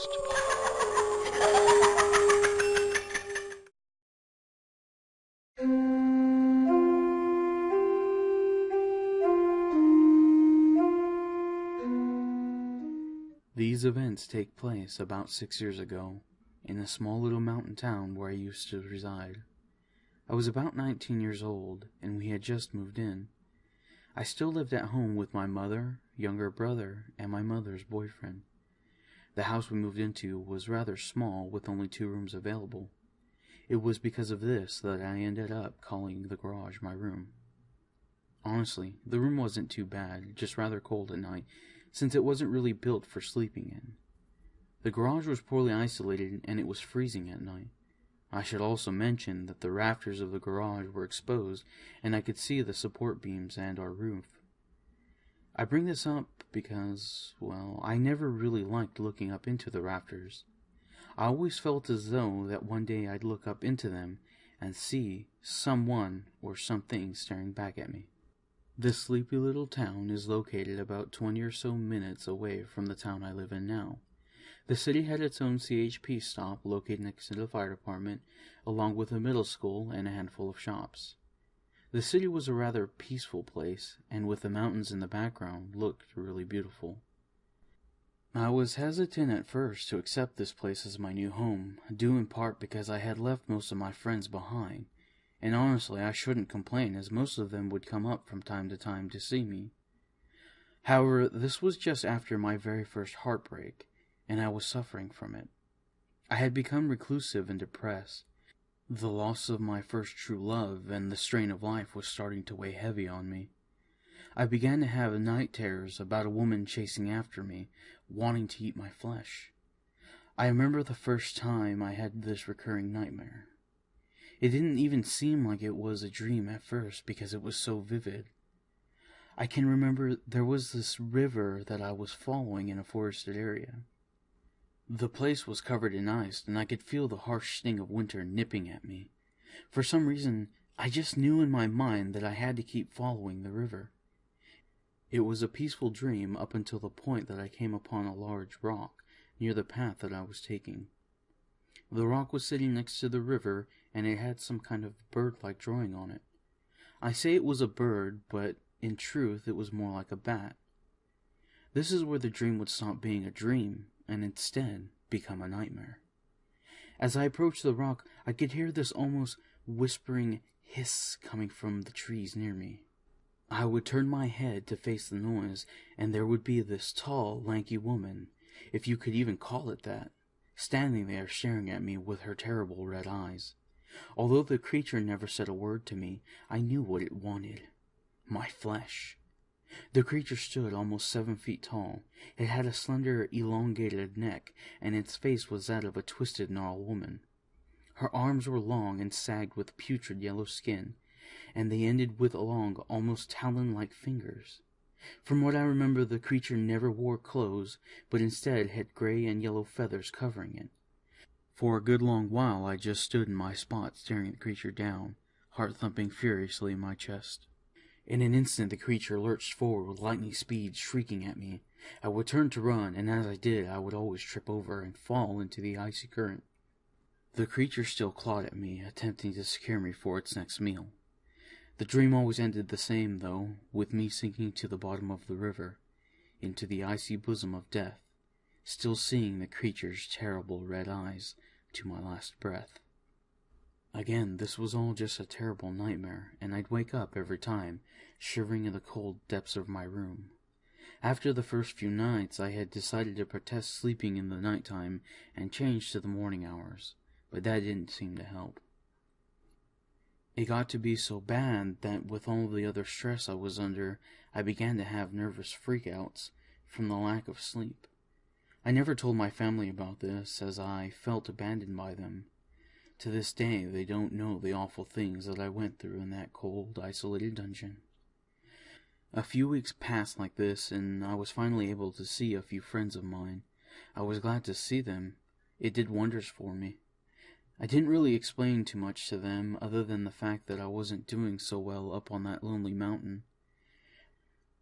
Ghostpaw. These events take place about 6 years ago, in a small little mountain town where I used to reside. I was about 19 years old, and we had just moved in. I still lived at home with my mother, younger brother, and my mother's boyfriend. The house we moved into was rather small, with only 2 rooms available. It was because of this that I ended up calling the garage my room. Honestly, the room wasn't too bad, just rather cold at night, since it wasn't really built for sleeping in. The garage was poorly isolated, and it was freezing at night. I should also mention that the rafters of the garage were exposed, and I could see the support beams and our roof. I bring this up because, well, I never really liked looking up into the rafters. I always felt as though that one day I'd look up into them and see someone or something staring back at me. This sleepy little town is located about 20 or so minutes away from the town I live in now. The city had its own CHP stop located next to the fire department, along with a middle school and a handful of shops. The city was a rather peaceful place, and with the mountains in the background, looked really beautiful. I was hesitant at first to accept this place as my new home, due in part because I had left most of my friends behind, and honestly I shouldn't complain as most of them would come up from time to time to see me. However, this was just after my very first heartbreak, and I was suffering from it. I had become reclusive and depressed. The loss of my first true love and the strain of life was starting to weigh heavy on me. I began to have night terrors about a woman chasing after me, wanting to eat my flesh. I remember the first time I had this recurring nightmare. It didn't even seem like it was a dream at first because it was so vivid. I can remember there was this river that I was following in a forested area. The place was covered in ice, and I could feel the harsh sting of winter nipping at me. For some reason, I just knew in my mind that I had to keep following the river. It was a peaceful dream up until the point that I came upon a large rock near the path that I was taking. The rock was sitting next to the river, and it had some kind of bird-like drawing on it. I say it was a bird, but in truth it was more like a bat. This is where the dream would stop being a dream, and instead become a nightmare. As I approached the rock, I could hear this almost whispering hiss coming from the trees near me. I would turn my head to face the noise, and there would be this tall, lanky woman, if you could even call it that, standing there staring at me with her terrible red eyes. Although the creature never said a word to me, I knew what it wanted. My flesh. The creature stood almost 7 feet tall. It had a slender, elongated neck, and its face was that of a twisted, gnarled woman. Her arms were long and sagged with putrid yellow skin, and they ended with long, almost talon-like fingers. From what I remember, the creature never wore clothes, but instead had gray and yellow feathers covering it. For a good long while I just stood in my spot staring at the creature down, heart thumping furiously in my chest. In an instant the creature lurched forward with lightning speed, shrieking at me. I would turn to run, and as I did I would always trip over and fall into the icy current. The creature still clawed at me, attempting to secure me for its next meal. The dream always ended the same, though, with me sinking to the bottom of the river, into the icy bosom of death, still seeing the creature's terrible red eyes to my last breath. Again, this was all just a terrible nightmare, and I'd wake up every time, shivering in the cold depths of my room. After the first few nights, I had decided to protest sleeping in the nighttime and change to the morning hours, but that didn't seem to help. It got to be so bad that with all the other stress I was under, I began to have nervous freakouts from the lack of sleep. I never told my family about this, as I felt abandoned by them. To this day, they don't know the awful things that I went through in that cold, isolated dungeon. A few weeks passed like this, and I was finally able to see a few friends of mine. I was glad to see them. It did wonders for me. I didn't really explain too much to them, other than the fact that I wasn't doing so well up on that lonely mountain.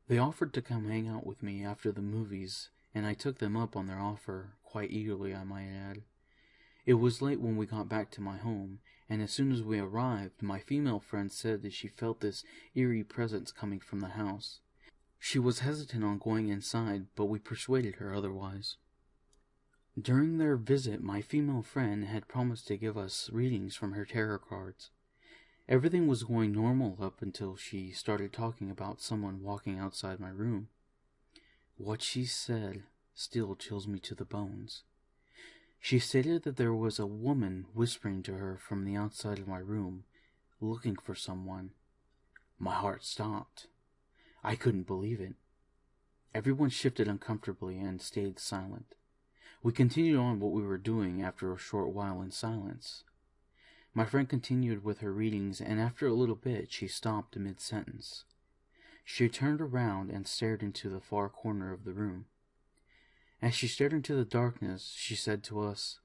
They offered to come hang out with me after the movies, and I took them up on their offer, quite eagerly I might add. It was late when we got back to my home, and as soon as we arrived, my female friend said that she felt this eerie presence coming from the house. She was hesitant on going inside, but we persuaded her otherwise. During their visit, my female friend had promised to give us readings from her tarot cards. Everything was going normal up until she started talking about someone walking outside my room. What she said still chills me to the bones. She stated that there was a woman whispering to her from the outside of my room, looking for someone. My heart stopped. I couldn't believe it. Everyone shifted uncomfortably and stayed silent. We continued on what we were doing after a short while in silence. My friend continued with her readings, and after a little bit she stopped mid-sentence. She turned around and stared into the far corner of the room. As she stared into the darkness, she said to us,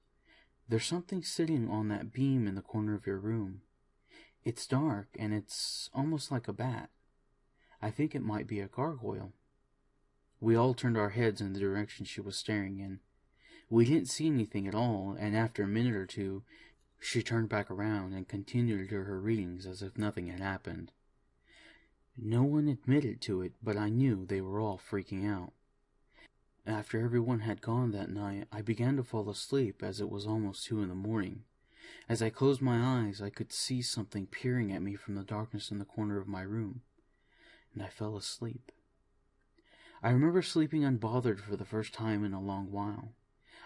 "There's something sitting on that beam in the corner of your room. It's dark, and it's almost like a bat. I think it might be a gargoyle." We all turned our heads in the direction she was staring in. We didn't see anything at all, and after a minute or two, she turned back around and continued her readings as if nothing had happened. No one admitted to it, but I knew they were all freaking out. After everyone had gone that night, I began to fall asleep as it was almost 2 in the morning. As I closed my eyes, I could see something peering at me from the darkness in the corner of my room, and I fell asleep. I remember sleeping unbothered for the first time in a long while.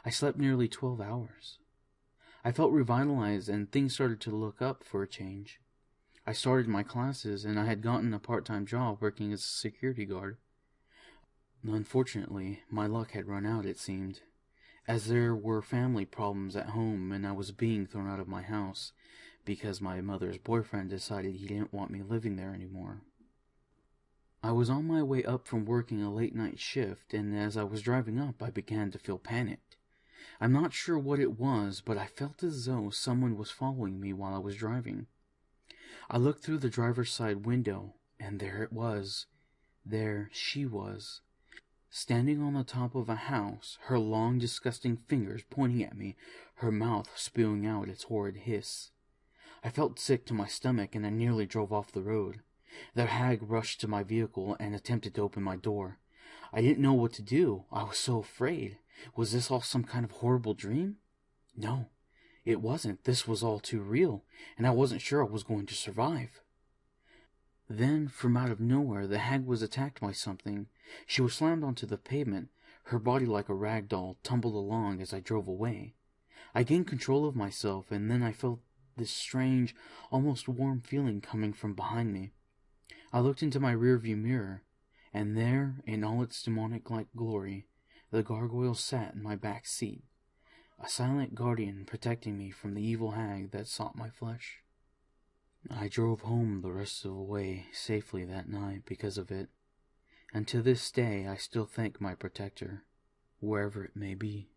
I slept nearly 12 hours. I felt revitalized, and things started to look up for a change. I started my classes, and I had gotten a part-time job working as a security guard. Unfortunately, my luck had run out, it seemed, as there were family problems at home, and I was being thrown out of my house because my mother's boyfriend decided he didn't want me living there anymore. I was on my way up from working a late-night shift, and as I was driving up, I began to feel panicked. I'm not sure what it was, but I felt as though someone was following me while I was driving. I looked through the driver's side window, and there it was. There she was, standing on the top of a house, her long, disgusting fingers pointing at me, her mouth spewing out its horrid hiss. I felt sick to my stomach, and I nearly drove off the road. The hag rushed to my vehicle and attempted to open my door. I didn't know what to do. I was so afraid. Was this all some kind of horrible dream? No, it wasn't. This was all too real, and I wasn't sure I was going to survive. Then, from out of nowhere, the hag was attacked by something. She was slammed onto the pavement. Her body, like a rag doll, tumbled along as I drove away. I gained control of myself, and then I felt this strange, almost warm feeling coming from behind me. I looked into my rearview mirror, and there, in all its demonic-like glory, the gargoyle sat in my back seat, a silent guardian protecting me from the evil hag that sought my flesh. I drove home the rest of the way safely that night because of it, and to this day I still thank my protector, wherever it may be.